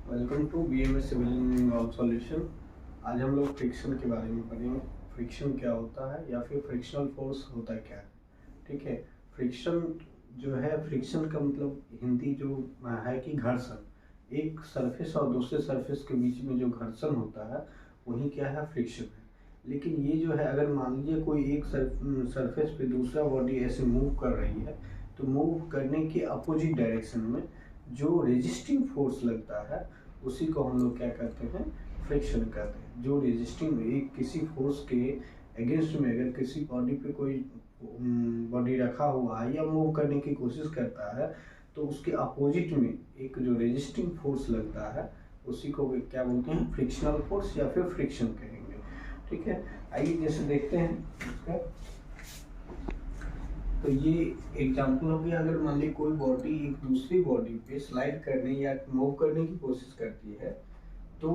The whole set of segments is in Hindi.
Welcome to BMS civil engineering solution. आज हम लोग फ्रिक्शन के बारे में पढ़ेंगे। फ्रिक्शन क्या होता है या फिर फ्रिक्शनल फोर्स होता क्या है। ठीक है, फ्रिक्शन जो है, फ्रिक्शन का मतलब हिंदी जो है कि घर्षण। एक सरफेस और दूसरे सरफेस के बीच में जो घर्षण होता है वही क्या है, फ्रिक्शन है। लेकिन ये जो है, अगर मान लीजिए कोई एक सरफेस पे दूसरा बॉडी ऐसे मूव कर रही है तो मूव करने के अपोजिट डायरेक्शन में जो रेजिस्टिंग फोर्स लगता है उसी को हम लोग क्या कहते हैं, फ्रिक्शन कहते हैं। जो रेजिस्टिंग एक किसी फोर्स के अगेंस्ट में अगर किसी बॉडी पे कोई बॉडी रखा हुआ है या मूव करने की कोशिश करता है तो उसके अपोजिट में एक जो रेजिस्टिंग फोर्स लगता है उसी को क्या बोलते हैं, फ्रिक्शनल फोर्स या फिर फ्रिक्शन कहेंगे। ठीक है, आइए जैसे देखते हैं इसका। तो ये एग्जाम्पल हो गया, अगर मान ली कोई बॉडी एक दूसरी बॉडी पे स्लाइड करने या मूव करने की कोशिश करती है तो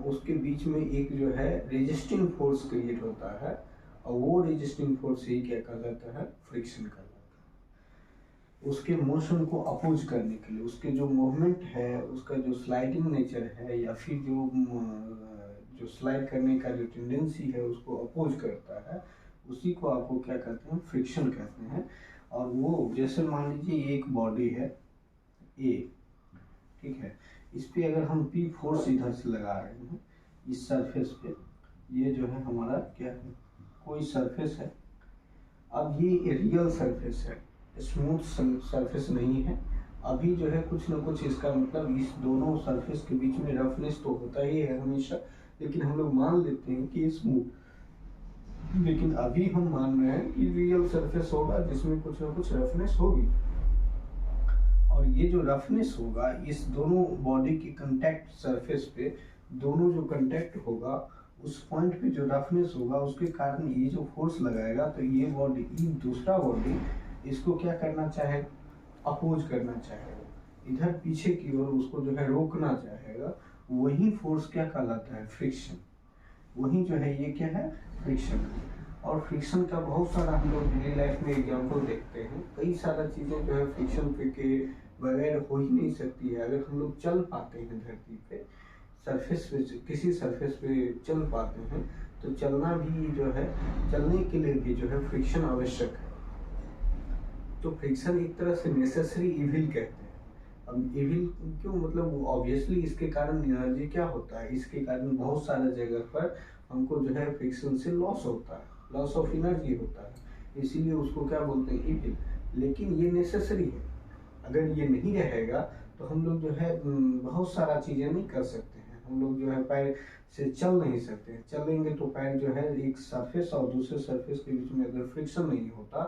उसके बीच में एक जो है रेजिस्टिंग फोर्स क्रिएट होता है और वो रेजिस्टिंग फोर्स ही क्या कहलाता है, फ्रिक्शन कहलाता है। उसके मोशन को अपोज करने के लिए, उसके जो मूवमेंट है, उसका जो स्लाइडिंग नेचर है या फिर जो स्लाइड करने का जो टेंडेंसी है उसको अपोज करता है, उसी को आपको क्या कहते हैं, फ्रिक्शन कहते हैं। और वो जैसे मान लीजिए एक बॉडी है ए, ठीक है, इस पे अगर हम पी फोर्स इधर से लगा रहे हैं इस सरफेस पे, ये जो है हमारा क्या है, कोई सरफेस है। अब ये रियल सरफेस है, स्मूथ सरफेस नहीं है। अभी जो है कुछ ना कुछ इसका मतलब इस दोनों सरफेस के बीच में रफनेस तो होता ही है हमेशा, लेकिन हम लोग मान लेते हैं कि स्मूथ। लेकिन अभी हम मान रहे हैं कि रियल सरफेस होगा जिसमें कुछ ना कुछ रफनेस होगी। और ये जो रफनेस होगा इस दोनों बॉडी के कांटेक्ट सरफेस पे, दोनों जो कांटेक्ट होगा उस पॉइंट पे जो रफनेस होगा उसके कारण ये जो फोर्स लगाएगा तो ये बॉडी, ये दूसरा बॉडी इसको क्या करना चाहेगा, अपोज करना चाहेगा, इधर पीछे की ओर उसको जो है रोकना चाहेगा। वही फोर्स क्या कहलाता है, फ्रिक्शन। वही जो है ये क्या है, फ्रिक्शन। और फ्रिक्शन का बहुत सारा हम लोग डेली लाइफ में एग्जाम्पल देखते हैं। कई सारा चीज़ें जो है फ्रिक्शन के बगैर हो ही नहीं सकती है। अगर हम लोग चल पाते हैं धरती पे सरफेस पे, किसी सरफेस पे चल पाते हैं तो चलना भी जो है, चलने के लिए भी जो है फ्रिक्शन आवश्यक है। तो फ्रिक्शन एक तरह से नेसेसरी इविल कहते हैं। अब इविल क्यों, मतलब ऑब्वियसली इसके कारण एनर्जी क्या होता है, इसके कारण बहुत सारे जगह पर हमको जो है फ्रिक्शन से लॉस होता है, लॉस ऑफ एनर्जी होता है, इसीलिए उसको क्या बोलते हैं, इविल। लेकिन ये नेसेसरी है। अगर ये नहीं रहेगा तो हम लोग जो है बहुत सारा चीज़ें नहीं कर सकते हैं। हम लोग जो है पैर से चल नहीं सकते हैं। चलेंगे तो पैर जो है एक सरफेस और दूसरे सरफेस के बीच में अगर फ्रिक्शन नहीं होता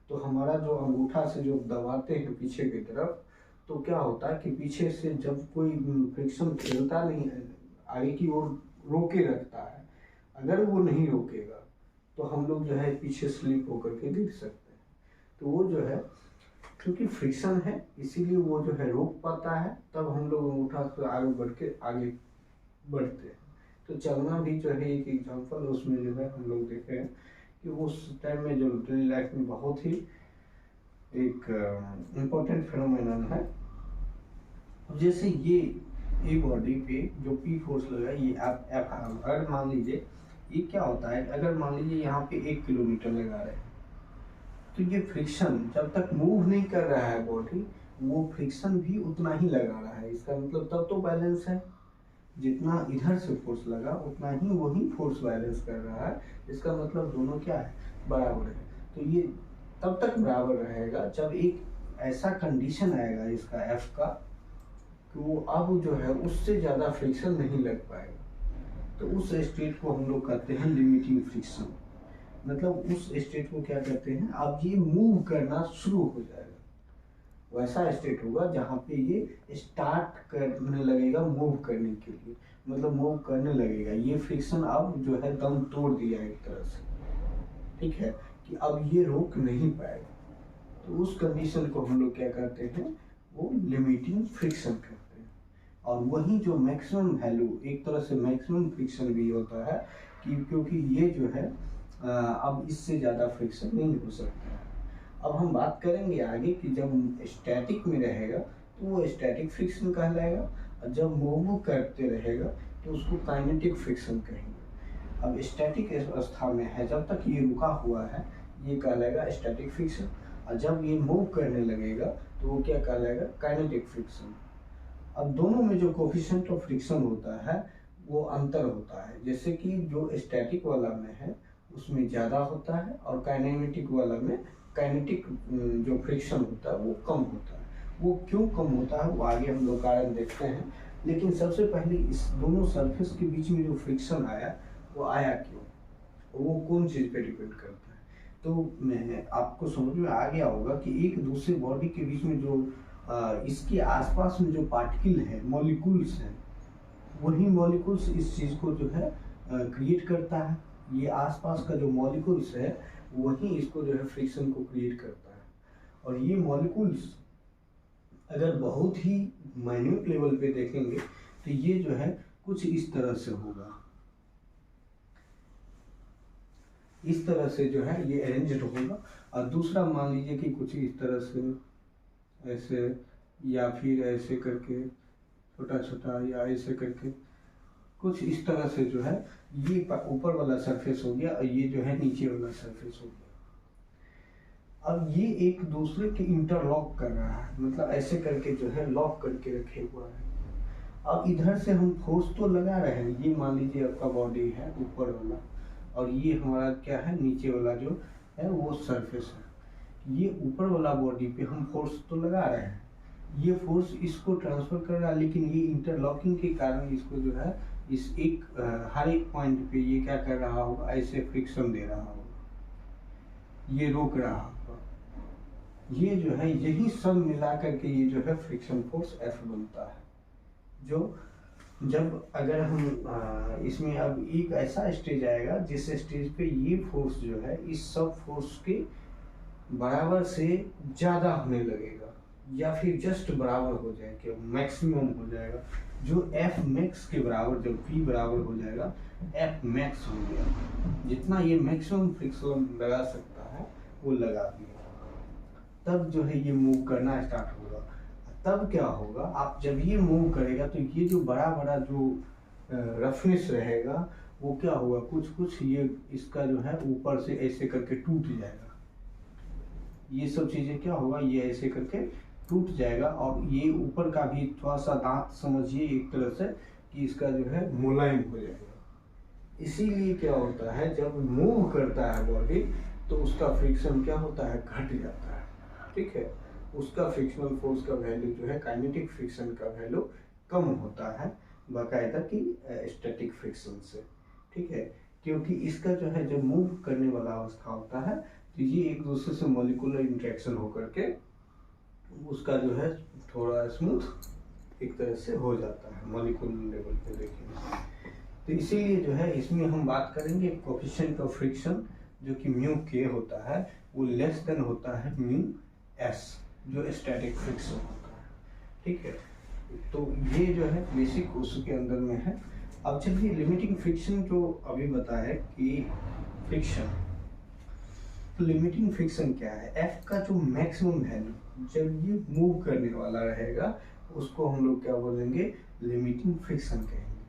तो हमारा जो अंगूठा से जो दबाते हैं पीछे की तरफ, तो क्या होता है कि पीछे से जब कोई फ्रिक्शन खेलता नहीं है, आगे की ओर रोके रखता है, अगर वो नहीं रोकेगा तो हम लोग जो है पीछे स्लिप होकर के गिर सकते हैं। तो वो जो है क्योंकि फ्रिक्शन है इसीलिए वो जो है रोक पाता है, तब हम लोग अंगूठा से आगे बढ़ के आगे बढ़ते हैं। तो चलना भी जो है एक एग्जाम्पल, उसमें जो है हम लोग देखे हैं कि उस टाइम में जो डेली लाइफ में बहुत ही एक इम्पोर्टेंट फिनोमेनन है। जैसे ये बॉडी पे जो पी फोर्स लगा, ये एफ, अगर मान लीजिए ये क्या होता है, अगर मान लीजिए यहाँ पे 1 किलोमीटर लगा रहे हैं तो ये फ्रिक्शन जब तक मूव नहीं कर रहा है बॉडी, वो फ्रिक्शन भी उतना ही लगा रहा है। इसका मतलब तब तो बैलेंस है, जितना इधर से फोर्स लगा उतना ही वही फोर्स बैलेंस कर रहा है। इसका मतलब दोनों क्या है, बराबर है। तो ये तब तक बराबर रहेगा जब एक ऐसा कंडीशन आएगा इसका एफ का कि वो अब जो है उससे ज़्यादा फ्रिक्शन नहीं लग पाएगा। तो उस स्टेट को हम लोग कहते हैं लिमिटिंग फ्रिक्शन। मतलब उस स्टेट को क्या कहते हैं, अब ये मूव करना शुरू हो जाएगा। वैसा स्टेट होगा जहाँ पे ये स्टार्ट करने लगेगा मूव करने के लिए, मतलब मूव करने लगेगा। ये फ्रिक्शन अब जो है दम तोड़ दिया एक तरह से, ठीक है, कि अब ये रोक नहीं पाएगा। तो उस कंडीशन को हम लोग क्या कहते हैं, वो लिमिटिंग फ्रिक्शन कहते हैं। और वही जो मैक्सिमम वैल्यू, एक तरह से मैक्सिमम फ्रिक्शन भी होता है कि क्योंकि ये जो है अब इससे ज़्यादा फ्रिक्शन नहीं हो सकता है। अब हम बात करेंगे आगे कि जब स्टैटिक में रहेगा तो वो स्टैटिक फ्रिक्शन कहलाएगा, और जब मूव करते रहेगा तो उसको काइनेटिक फ्रिक्शन कहेंगे। अब स्टैटिक अवस्था में है, जब तक ये रुका हुआ है ये कहलाएगा स्टैटिक फ्रिक्शन, और जब ये मूव करने लगेगा तो वो क्या कहलाएगा, काइनेटिक फ्रिक्शन। अब दोनों में जो कोफिशिएंट ऑफ फ्रिक्शन होता है वो अंतर होता है, जैसे कि जो स्टैटिक वाला में है उसमें ज़्यादा होता है और काइनेमेटिक वाला में काइनेटिक जो फ्रिक्शन होता है वो कम होता है। वो क्यों कम होता है वो आगे हम लोग कारण देखते हैं, लेकिन सबसे पहले इस दोनों सरफेस के बीच में जो फ्रिक्शन आया वो आया क्यों, वो कौन चीज़ पे डिपेंड करता है। तो मैं आपको समझ में आ गया होगा कि एक दूसरे बॉडी के बीच में जो इसके आसपास में जो पार्टिकल है, मॉलिक्यूल्स हैं, वही मॉलिक्यूल्स इस चीज़ को जो है क्रिएट करता है। ये आसपास का जो मॉलिक्यूल्स है वही इसको जो है फ्रिक्शन को क्रिएट करता है। और ये मॉलिक्यूल्स अगर बहुत ही माइन्यूट लेवल पे देखेंगे तो ये जो है कुछ इस तरह से होगा, इस तरह से जो है ये अरेंज्ड होगा। और दूसरा मान लीजिए कि कुछ इस तरह से ऐसे, या फिर ऐसे करके छोटा छोटा, या ऐसे करके कुछ इस तरह से जो है ये ऊपर वाला सरफेस हो गया और ये जो है नीचे वाला सरफेस हो गया। अब ये एक दूसरे के इंटरलॉक कर रहा है, मतलब ऐसे करके जो है लॉक करके रखे हुआ है। अब इधर से हम फोर्स तो लगा रहे हैं, ये मान लीजिए आपका बॉडी है ऊपर वाला और ये हमारा क्या है नीचे वाला जो है वो सरफेस है। ये ऊपर वाला बॉडी पे हम फोर्स तो लगा रहे हैं, ये फोर्स इसको ट्रांसफर कर रहा है, लेकिन ये इंटरलॉकिंग के कारण इसको जो है इस एक हर एक पॉइंट पे ये क्या कर रहा होगा, ऐसे फ्रिक्शन दे रहा होगा, ये रोक रहा होगा। ये जो है यही सब मिला करके ये जो है फ्रिक्शन फोर्स F बनता है। जो जब अगर हम इसमें अब एक ऐसा स्टेज आएगा जिस स्टेज पे ये फोर्स जो है इस सब फोर्स के बराबर से ज़्यादा होने लगेगा, या फिर जस्ट बराबर हो जाएगा, मैक्सिमम हो जाएगा। जो F मैक्स के बराबर जब P बराबर हो जाएगा, F मैक्स हो गया, जितना ये मैक्सिमम फ्रिक्शन लगा सकता है वो लगा दिया, तब जो है ये मूव करना स्टार्ट होगा। तब क्या होगा, आप जब ये मूव करेगा तो ये जो बड़ा बड़ा जो रफनेस रहेगा वो क्या होगा, कुछ कुछ ये इसका जो है ऊपर से ऐसे करके टूट जाएगा। ये सब चीज़ें क्या होगा, ये ऐसे करके टूट जाएगा। और ये ऊपर का भी थोड़ा सा दांत समझिए एक तरह से कि इसका जो है मुलायम हो जाएगा। इसीलिए क्या होता है, जब मूव करता है बॉडी तो उसका फ्रिक्शन क्या होता है, घट जाता है। ठीक है, उसका फ्रिक्शनल फोर्स का वैल्यू जो है काइनेटिक फ्रिक्शन का वैल्यू कम होता है बाकायदा कि स्टैटिक फ्रिक्शन से। ठीक है, क्योंकि इसका जो है जब मूव करने वाला अवस्था होता है तो ये एक दूसरे से मॉलिक्यूलर इंटरेक्शन होकर के उसका जो है थोड़ा स्मूथ एक तरह से हो जाता है मॉलिक्यूलर लेवल पे देखेंगे। तो इसीलिए जो है इसमें हम बात करेंगे कोएफिशिएंट ऑफ फ्रिक्शन जो कि म्यू के होता है वो लेस देन होता है म्यू एस जो स्टैटिक फ्रिक्शन होता है। ठीक है, तो ये जो है बेसिक उसके अंदर में है। अब चलिए लिमिटिंग फ्रिक्शन जो अभी बताया कि फ्रिक्शन, तो लिमिटिंग फ्रिक्शन क्या है, एफ का जो मैक्सिमम वैल्यू जब ये मूव करने वाला रहेगा उसको हम लोग क्या बोलेंगे, लिमिटिंग फ्रिक्शन कहेंगे।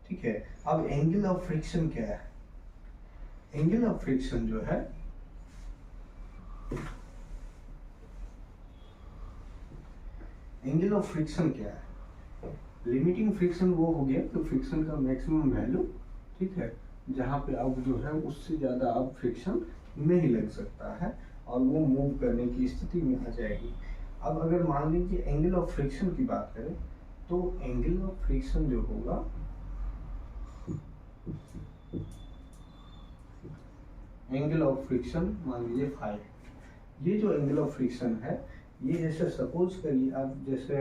ठीक है, अब एंगल ऑफ फ्रिक्शन क्या है, एंगल ऑफ फ्रिक्शन जो है एंगल ऑफ फ्रिक्शन क्या है, लिमिटिंग फ्रिक्शन वो हो गया तो फ्रिक्शन का मैक्सिमम वैल्यू, ठीक है, जहाँ पे अब जो है उससे ज़्यादा अब फ्रिक्शन नहीं लग सकता है और वो मूव करने की स्थिति में आ जाएगी। अब अगर मान लीजिए एंगल ऑफ फ्रिक्शन की बात करें तो एंगल ऑफ फ्रिक्शन जो होगा एंगल ऑफ फ्रिक्शन मान लीजिए फाई, ये जो एंगल ऑफ फ्रिक्शन है ये जैसे सपोज करिए आप, जैसे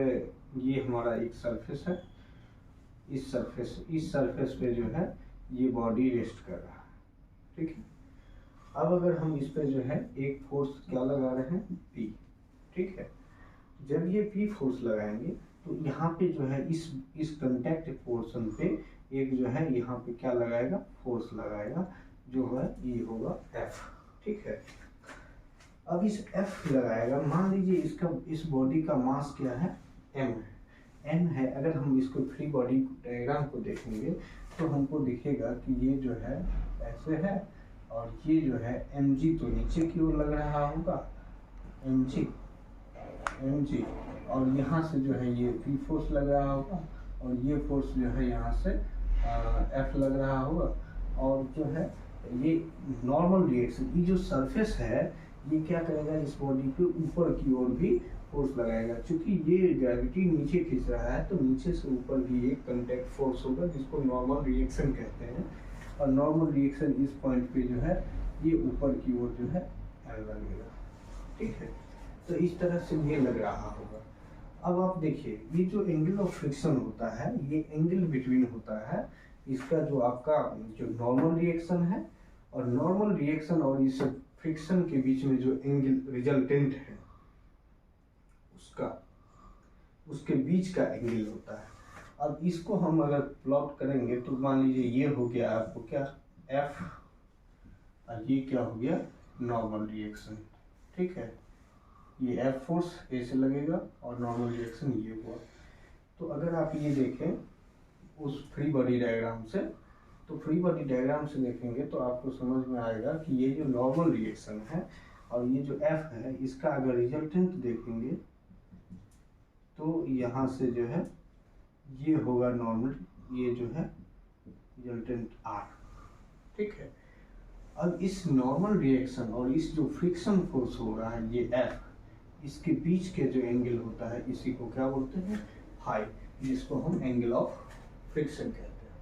ये हमारा एक सरफेस है, इस सरफेस पे जो है ये बॉडी रेस्ट कर रहा है। ठीक है, अब अगर हम इस पे जो है एक फोर्स क्या लगा रहे हैं, P। ठीक है, जब ये P फोर्स लगाएंगे तो यहाँ पे जो है इस कंटेक्ट पोर्शन पे एक जो है यहाँ पे क्या लगाएगा, फोर्स लगाएगा जो है ये होगा F। ठीक है, अब इस F लगाएगा, मान लीजिए इसका इस बॉडी का मास क्या है, M है, n है, अगर हम इसको फ्री बॉडी डायग्राम को देखेंगे तो हमको दिखेगा कि ये जो है ऐसे है, और ये जो है mg तो नीचे की ओर लग रहा होगा, mg, और यहाँ से जो है ये p फोर्स लग रहा होगा, और ये फोर्स जो है यहाँ से F लग रहा होगा, और जो है ये नॉर्मल रिएक्शन, ये जो सरफेस है ये क्या करेगा, इस बॉडी पे ऊपर की ओर भी फोर्स लगाएगा। क्योंकि ये ग्रेविटी नीचे खींच रहा है तो नीचे से ऊपर भी एक कांटेक्ट फोर्स होगा जिसको नॉर्मल रिएक्शन कहते हैं, और नॉर्मल रिएक्शन इस पॉइंट पे जो है ये ऊपर की ओर जो है लगेगा। ठीक है, तो इस तरह से ये लग रहा होगा। अब आप देखिए ये जो एंगल ऑफ फ्रिक्शन होता है ये एंगल बिटवीन होता है इसका जो आपका जो नॉर्मल रिएक्शन है, और नॉर्मल रिएक्शन और इस फ्रिक्शन के बीच में जो एंगल रिजल्टेंट है उसका, उसके बीच का एंगल होता है। अब इसको हम अगर प्लॉट करेंगे तो मान लीजिए ये हो गया आपको क्या F, और ये क्या हो गया नॉर्मल रिएक्शन। ठीक है, ये F फोर्स ऐसे लगेगा और नॉर्मल रिएक्शन ये हुआ। तो अगर आप ये देखें उस फ्री बॉडी डायग्राम से, तो फ्री बॉडी डायग्राम से देखेंगे तो आपको समझ में आएगा कि ये जो नॉर्मल रिएक्शन है और ये जो F है इसका अगर रिजल्टेंट देखेंगे तो यहाँ से जो है ये होगा नॉर्मल, ये जो है रिजल्टेंट R। ठीक है, अब इस नॉर्मल रिएक्शन और इस जो फ्रिक्शन फोर्स हो रहा है ये F, इसके बीच के जो एंगल होता है इसी को क्या बोलते हैं फाई, जिसको हम एंगल ऑफ फ्रिक्शन कहते हैं।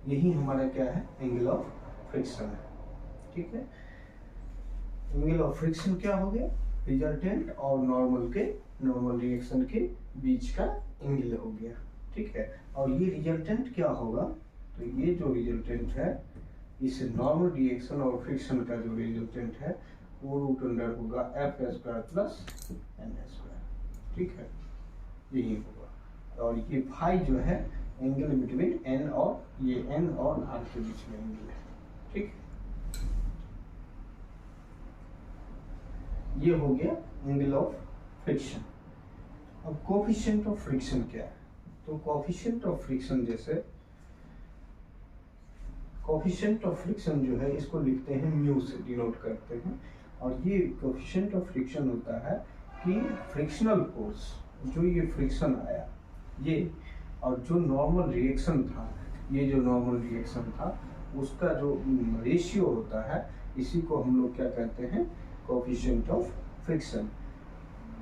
यही हमारा क्या है एंगल ऑफ फ्रिक्शन है। ठीक है, एंगल ऑफ फ्रिक्शन क्या हो गया, रिजल्टेंट और नॉर्मल रिएक्शन के बीच का एंगल हो गया। ठीक है, और ये रिजल्टेंट क्या होगा, तो ये जो रिजल्टेंट है इस नॉर्मल रिएक्शन और फ्रिक्शन का जो रिजल्टेंट है वो रूट अंडर होगा F² प्लस N²। ठीक है, यही होगा, और ये फाई जो है एंगल बिटवीन N और ये N और R के बीच में एंगल है। ठीक, ये हो गया एंगल ऑफ फ्रिक्शन। अब कोफिशिएंट ऑफ फ्रिक्शन क्या है, तो कोफिशिएंट ऑफ फ्रिक्शन जैसे कोफिशिएंट ऑफ फ्रिक्शन जो है इसको लिखते हैं म्यू से डिनोट करते हैं, और ये कोफिशिएंट ऑफ फ्रिक्शन होता है कि फ्रिक्शनल फोर्स जो ये फ्रिक्शन आया ये, और जो नॉर्मल रिएक्शन था, ये जो नॉर्मल रिएक्शन था उसका जो रेशियो होता है इसी को हम लोग क्या कहते हैं कोफिशिएंट ऑफ फ्रिक्शन।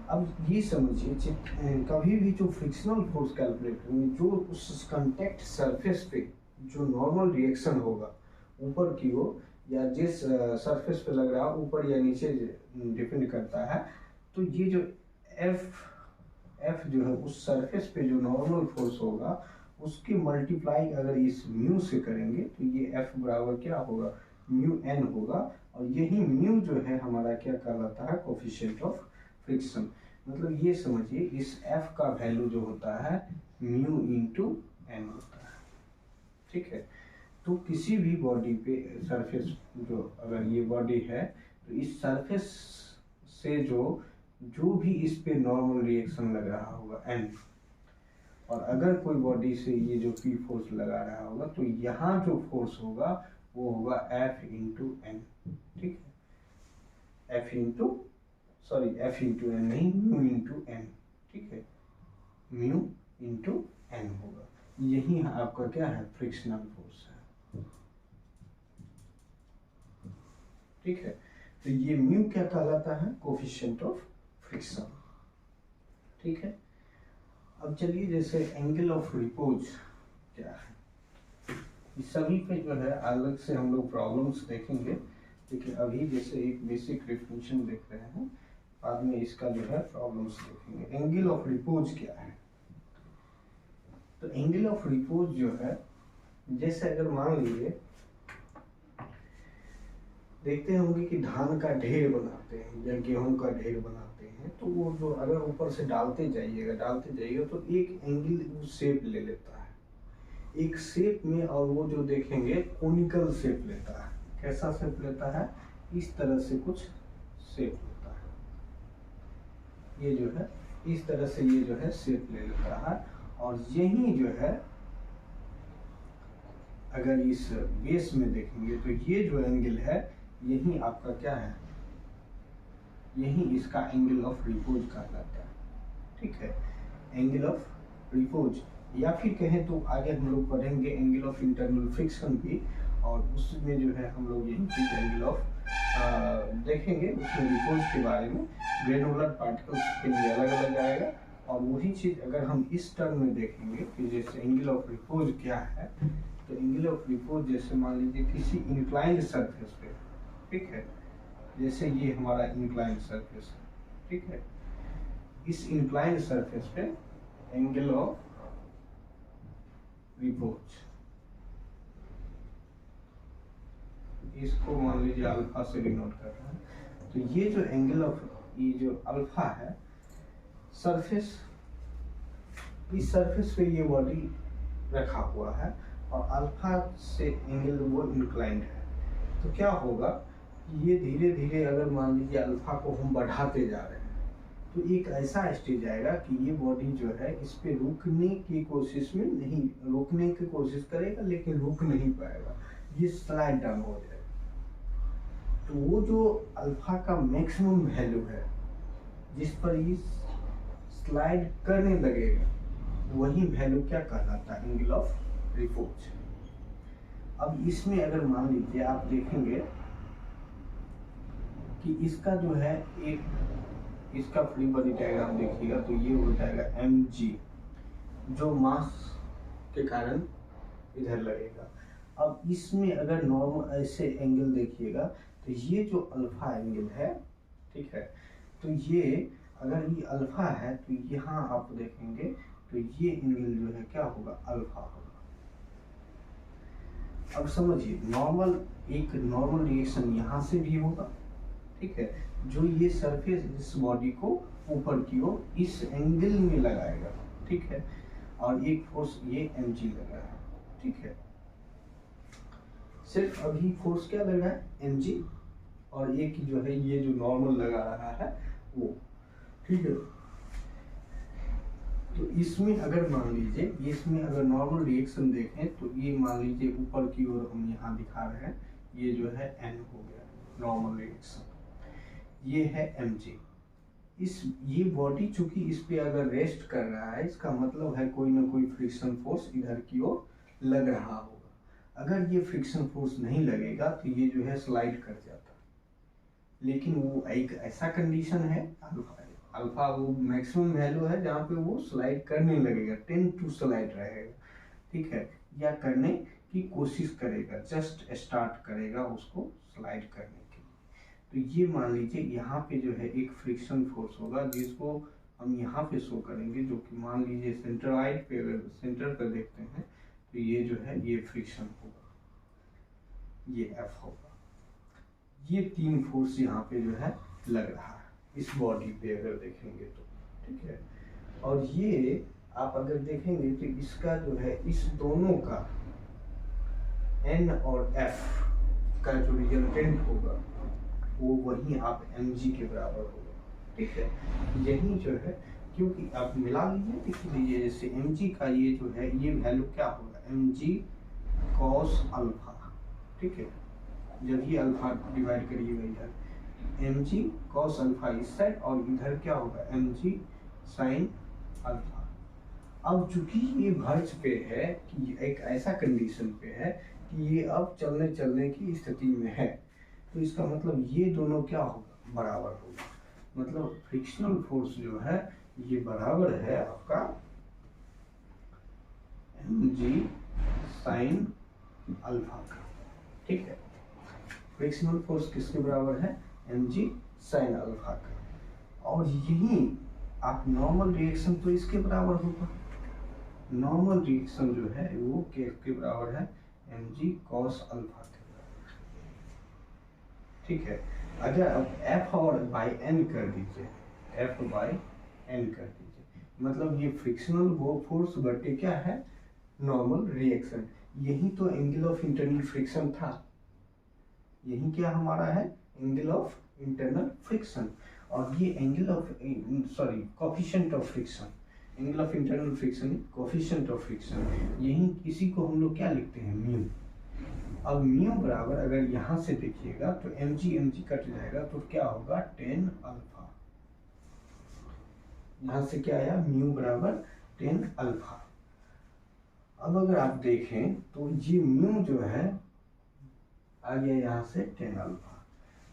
अब ये समझिए कभी भी जो फ्रिक्शनल फोर्स कैलकुलेट करेंगे, जो उस कांटेक्ट सरफेस पे जो नॉर्मल रिएक्शन होगा ऊपर की ओर या जिस सरफेस पे लग रहा है ऊपर या नीचे डिपेंड करता है, तो ये जो F जो है उस सरफेस पे जो नॉर्मल फोर्स होगा उसकी मल्टीप्लाई अगर इस म्यू से करेंगे तो ये F बराबर क्या होगा म्यू N होगा, और यही म्यू जो है हमारा क्या कहलाता है कोफिशिएंट ऑफ फ्रिक्शन। मतलब ये समझिए इस F का वैल्यू जो होता है म्यू इंटू N होता है। ठीक है, तो किसी भी बॉडी पे सरफेस जो अगर ये बॉडी है तो इस सरफेस से जो भी इस पे नॉर्मल रिएक्शन लग रहा होगा N, और अगर कोई बॉडी से ये जो P फोर्स लगा रहा होगा तो यहाँ जो फोर्स होगा वो होगा F इंटू N। ठीक है, F इंटू N नहीं, म्यू इंटू N। ठीक है, म्यू इंटू N होगा, यही आपका क्या है फ्रिक्शनल फोर्स है। ठीक है, तो ये म्यू क्या कहलाता है कोफिशिएंट ऑफ फ्रिक्शन। ठीक है, अब चलिए जैसे एंगल ऑफ रिपोज क्या है, इस सभी पे जो है अलग से हम लोग प्रॉब्लम्स देखेंगे, लेकिन अभी जैसे एक बेसिक रिफ्लेक्शन देख रहे हैं, बाद में इसका जो है प्रॉब्लम्स देखेंगे। एंगल ऑफ रिपोज क्या है, तो एंगल ऑफ रिपोज जो है जैसे अगर मान लीजिए देखते होंगे कि धान का ढेर बनाते हैं या गेहूं का ढेर बनाते हैं, तो वो जो अगर ऊपर से डालते जाइएगा तो एक एंगल शेप ले लेता है एक शेप में, और वो जो देखेंगे कोनिकल शेप लेता है। कैसा शेप लेता है, इस तरह से कुछ शेप लेता है। ये जो है इस तरह से ये जो है शेप ले लेता है। और यही जो है अगर इस बेस में देखेंगे तो ये जो एंगल है यही आपका क्या है, यही इसका एंगल ऑफ रिपोज कहलाता है। ठीक है, एंगल ऑफ रिपोज, या फिर कहें तो आगे हम लोग पढ़ेंगे एंगल ऑफ इंटरनल फ्रिक्शन भी, और उसमें जो है हम लोग यही चीज एंगल ऑफ देखेंगे, उसमें रिपोज के बारे में। ग्रेनुलर पार्टिकल्स के लिए अलग अलग आएगा। और वही चीज अगर हम इस टर्म में देखेंगे कि जैसे एंगल ऑफ रिपोज क्या है, तो एंगल ऑफ रिपोज जैसे मान लीजिए किसी इंक्लाइंड सरफेस पे, ठीक है, जैसे ये हमारा इंक्लाइंड सरफेस है, ठीक है, इस इंक्लाइंड सरफेस पे एंगल ऑफ रिपोज, इसको मान लीजिए अल्फा से डिनोट कर रहा है। तो ये जो एंगल ऑफ, ये जो अल्फा है सरफेस, इस सरफेस पे ये बॉडी रखा हुआ है और अल्फा से एंगल वो इंक्लाइंड है। तो क्या होगा, ये धीरे धीरे अगर मान लीजिए अल्फा को हम बढ़ाते जा रहे हैं तो एक ऐसा स्टेज आएगा कि ये बॉडी जो है इस पे रुकने की कोशिश में नहीं, रोकने की कोशिश करेगा लेकिन रुक नहीं पाएगा, ये स्लाइड डाउन हो जाएगा। तो वो जो अल्फा का मैक्सिमम वैल्यू है जिस पर ये स्लाइड करने लगेगा, वही वैल्यू क्या कहलाता है, एंगल ऑफ रिपोज। अब इसमें अगर मान लीजिए आप देखेंगे कि इसका जो है एक, इसका फ्री बॉडी डायग्राम देखिएगा तो ये हो जाएगा mg, जो मास के कारण इधर लगेगा। अब इसमें अगर नॉर्मल ऐसे एंगल देखिएगा तो ये जो अल्फा एंगल है, ठीक है, तो ये अगर ये अल्फा है तो यहाँ आप देखेंगे तो ये एंगल जो है क्या होगा, अल्फा होगा। अब समझिए नॉर्मल, एक नॉर्मल रिएक्शन यहाँ से भी होगा, ठीक है, जो ये सरफेस इस बॉडी को ऊपर की ओर इस एंगल में लगाएगा, ठीक है, और एक फोर्स ये mg लगा है, ठीक है, सिर्फ अभी फोर्स क्या लगा है mg, और एक जो है ये जो नॉर्मल लगा रहा है वो, ठीक है। तो इसमें अगर मान लीजिए, इसमें अगर नॉर्मल रिएक्शन देखें तो ये मान लीजिए ऊपर की ओर हम यहाँ दिखा रहे हैं, ये जो है n हो गया नॉर्मल रिएक्शन, ये है mg। इस ये बॉडी चूंकि इस पे अगर रेस्ट कर रहा है, इसका मतलब है कोई ना कोई फ्रिक्शन फोर्स इधर की ओर लग रहा होगा। अगर ये फ्रिक्शन फोर्स नहीं लगेगा तो ये जो है स्लाइड कर जाता, लेकिन वो एक ऐसा कंडीशन है, अल्फा वो मैक्सिमम वैल्यू है जहाँ पे वो स्लाइड करने लगेगा, टेंड टू स्लाइड रहेगा, ठीक है, या करने की कोशिश करेगा, जस्ट स्टार्ट करेगा उसको स्लाइड करने के लिए। तो ये मान लीजिए यहाँ पे जो है एक फ्रिक्शन फोर्स होगा जिसको हम यहाँ पे शो करेंगे, जो कि मान लीजिए सेंटरॉइड पे, अगर सेंटर पे देखते हैं तो ये जो है ये फ्रिक्शन होगा, ये F होगा। ये तीन फोर्स यहाँ पे जो है लग रहा है इस बॉडी पे अगर देखेंगे तो, ठीक है। और ये आप अगर देखेंगे तो इसका जो है इस दोनों का N और F का जो रिजल्टेंट होगा वो वही आप mg के बराबर होगा, ठीक है। यही जो है, क्योंकि आप मिला लीजिए, देख लीजिए, जैसे mg का ये जो है ये वैल्यू क्या होगा, mg cos अल्फा, ठीक है, जब ये अल्फा डिवाइड करिएगा इधर mg cos अल्फा इस साइड, और इधर क्या होगा mg sin अल्फा। अब चूंकि ये वर्ज पे है कि एक ऐसा कंडीशन पे है कि ये अब चलने की स्थिति में है, तो इसका मतलब ये दोनों क्या होगा, बराबर होगा। मतलब फ्रिक्शनल फोर्स जो है ये बराबर है आपका mg sin अल्फा का, ठीक है। फ्रिक्शनल फोर्स किसके बराबर है, mg sin अल्फा का। और यही आप नॉर्मल रिएक्शन तो इसके बराबर होगा, नॉर्मल रिएक्शन जो है वो के बराबर है mg cos अल्फा के बराबर, ठीक है। अगर आप f और बाई n कर दीजिए, f बाई n कर दीजिए, मतलब ये फ्रिक्शनल फोर्स बटे क्या है, नॉर्मल रिएक्शन। यही तो एंगल ऑफ इंटरनल फ्रिक्शन था, यही क्या हमारा है, एंगल ऑफ इंटरनल फ्रिक्शन। और ये angle of coefficient of friction, angle of internal friction, coefficient of friction, यही इसी को हम लोग क्या लिखते हैं, म्यू। अब म्यू बराबर अगर यहाँ से देखिएगा तो mg कट जाएगा तो क्या होगा, टेन अल्फा। यहाँ से क्या आया, म्यू बराबर टेन अल्फा। अब अगर आप देखें तो ये म्यू जो है आ गया यहाँ से टेन अल्फा।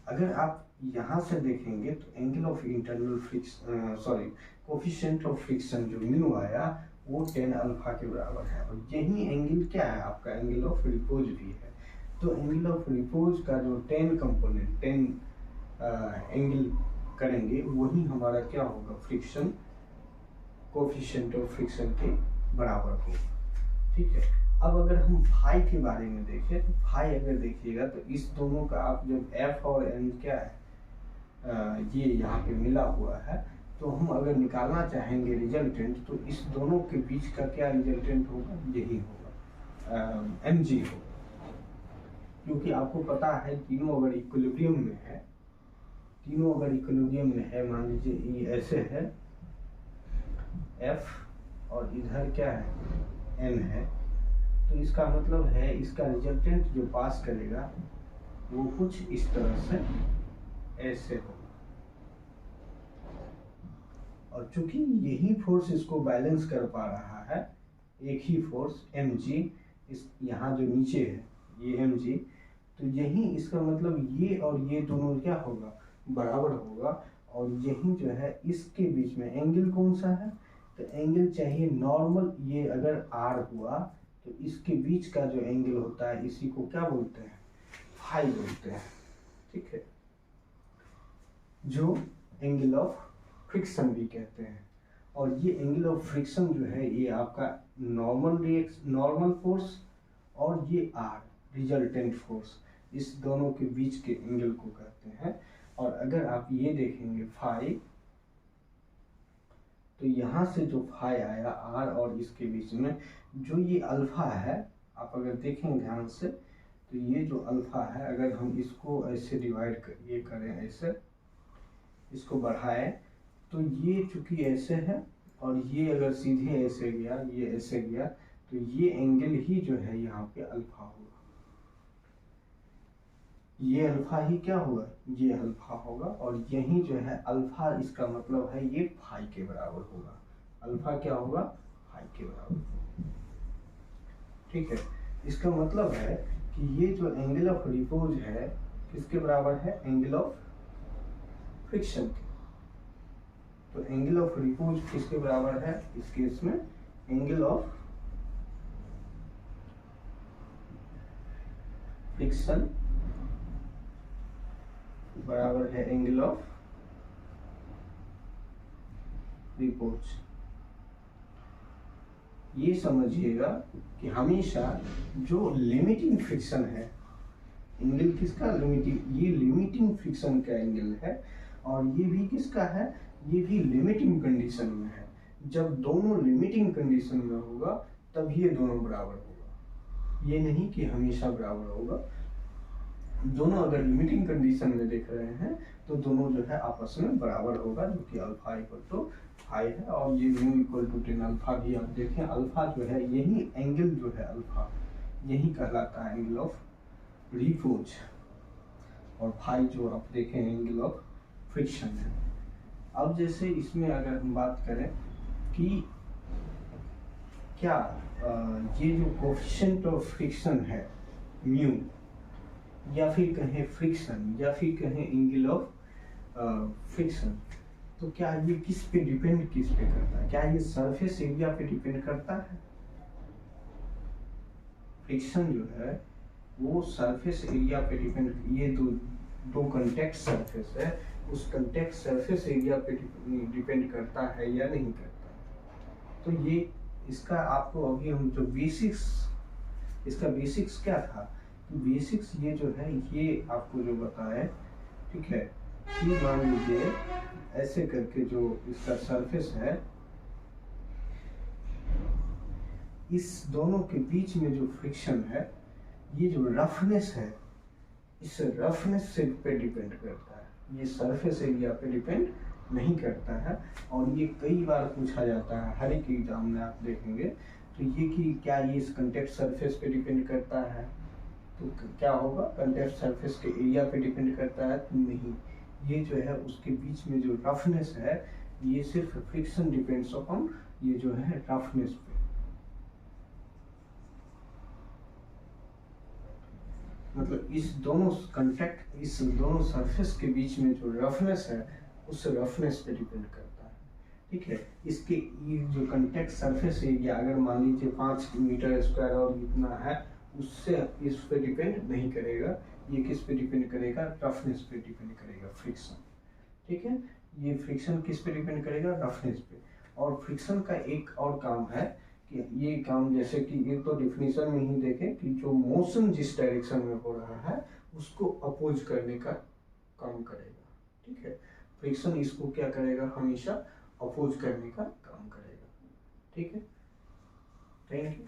अगर आप यहाँ से देखेंगे तो angle of internal friction coefficient of friction जो म्यू आया वो टेन अल्फा के बराबर है। और यही एंगल क्या है आपका, एंगल ऑफ रिपोज भी है। तो एंगल ऑफ रिपोज का जो 10 कंपोनेंट 10 एंगल करेंगे वही हमारा क्या होगा, फ्रिक्शन कोफिशिएंट ऑफ फ्रिक्शन के बराबर होगा। ठीक है। अब अगर हम फाई के बारे में देखें तो फाई अगर देखिएगा तो इस दोनों का आप जब एफ और एन क्या है ये यहाँ पे मिला हुआ है, तो हम अगर निकालना चाहेंगे रिजल्टेंट तो इस दोनों के बीच का क्या रिजल्टेंट होगा, यही होगा, एम जी होगा। क्योंकि आपको पता है तीनों अगर इक्विलिब्रियम में है, तीनों अगर इक्विलिब्रियम में है, मान लीजिए ये ऐसे है एफ और इधर क्या है एन है, तो इसका मतलब है इसका रिजल्टेंट जो पास करेगा वो कुछ इस तरह से ऐसे होगा। और चूंकि यही फोर्स इसको बैलेंस कर पा रहा है, एक ही फोर्स mg, इस यहाँ जो नीचे है ये mg, तो यही इसका मतलब ये और ये दोनों क्या होगा, बराबर होगा। और यही जो है इसके बीच में एंगल कौन सा है, तो एंगल चाहिए नॉर्मल, ये अगर r हुआ तो इसके बीच का जो एंगल होता है इसी को क्या बोलते हैं, फाई बोलते हैं। ठीक है, जो एंगल ऑफ फ्रिक्शन भी कहते हैं। और ये एंगल ऑफ फ्रिक्शन जो है ये आपका नॉर्मल फोर्स और ये आर रिजल्टेंट फोर्स, इस दोनों के बीच के एंगल को कहते हैं। और अगर आप ये देखेंगे फाई, तो यहाँ से जो फाई आया आर और इसके बीच में जो ये अल्फा है, आप अगर देखें ध्यान से तो ये जो अल्फा है, अगर हम इसको ऐसे डिवाइड करें ऐसे, इसको बढ़ाएं तो ये चूंकि ऐसे है और ये अगर सीधे ऐसे गया, ये ऐसे गया, तो ये एंगल ही जो है यहाँ पे अल्फा होगा। ये अल्फा ही क्या होगा, ये अल्फा होगा। और यही जो है अल्फा, इसका मतलब है ये फाई के बराबर होगा। अल्फा क्या होगा, फाई के बराबर। ठीक है, इसका मतलब है कि ये जो एंगल ऑफ रिपोज है किसके बराबर है, एंगल ऑफ फ्रिक्शन के। तो एंगल ऑफ रिपोज किसके बराबर है इस केस में, एंगल ऑफ फ्रिक्शन बराबर है एंगल ऑफ रिपोज। ये समझिएगा कि हमेशा जो लिमिटिंग फ्रिक्शन है, एंगल किसका, लिमिटिंग, ये लिमिटिंग फ्रिक्शन का एंगल है। और ये भी किसका है, ये भी लिमिटिंग कंडीशन में है। जब दोनों लिमिटिंग कंडीशन में होगा तब ये दोनों बराबर होगा, ये नहीं कि हमेशा बराबर होगा। दोनों अगर लिमिटिंग कंडीशन में देख रहे हैं तो दोनों जो है आपस में बराबर होगा, जो कि अल्फा इक्वल टू फाई है। और ये म्यू इक्वल टू 10 अल्फा भी आप देखें, अल्फा जो है यही एंगल जो है अल्फा, यही कहलाता है एंगल ऑफ रिपोज। और फाई जो आप देखें एंगल ऑफ फ्रिक्शन है। अब जैसे इसमें अगर हम बात करें कि क्या ये जो कोफिशिएंट ऑफ फ्रिक्शन है म्यू, या फिर कहें फ्रिक्शन, या फिर कहें एंगल ऑफ फ्रिक्शन, तो क्या ये किस पे डिपेंड करता है, क्या ये सरफेस एरिया पे डिपेंड करता है। फ्रिक्शन जो है वो सरफेस एरिया पे डिपेंड, ये दो कॉन्टैक्ट सरफेस है, उस कॉन्टैक्ट सरफेस एरिया पे डिपेंड करता है या नहीं करता। तो ये इसका आपको अभी हम जो बेसिक्स, इसका बेसिक्स क्या था, बेसिक्स ये जो है ये आपको जो बताया, ठीक है, कि मान लीजिए ऐसे करके जो इसका सरफेस है, इस दोनों के बीच में जो फ्रिक्शन है, ये जो रफनेस है, इस रफनेस से पे डिपेंड करता है। ये सरफेस एरिया पे डिपेंड नहीं करता है। और ये कई बार पूछा जाता है, हर एक एग्जाम में आप देखेंगे तो ये कि क्या ये इस कंटेक्ट सरफेस पे डिपेंड करता है, तो क्या होगा, कंटेक्ट सरफेस के एरिया पे डिपेंड करता है, तो नहीं, ये जो है उसके बीच में जो रफनेस है, ये सिर्फ फ्रिक्शन डिपेंड्स अपॉन ये जो है रफनेस पे। मतलब इस दोनों सरफेस के बीच में जो रफनेस है, उस रफनेस पे डिपेंड करता है। ठीक है, इसके ये जो कंटेक्ट सरफेस एरिया अगर मान लीजिए 5 मीटर स्क्वायर और इतना है, उससे इस पे डिपेंड नहीं करेगा। ये किस पे डिपेंड करेगा, रफनेस पे डिपेंड करेगा, फ्रिक्शन। ठीक है, ये फ्रिक्शन किस पे डिपेंड करेगा, रफनेस पे। और फ्रिक्शन का एक और काम है कि ये काम, जैसे कि ये तो डिफिनीशन में ही देखें कि जो मोशन जिस डायरेक्शन में हो रहा है उसको अपोज करने का काम करेगा। ठीक है, फ्रिक्शन इसको क्या करेगा, हमेशा अपोज करने का काम करेगा। ठीक है, थैंक यू।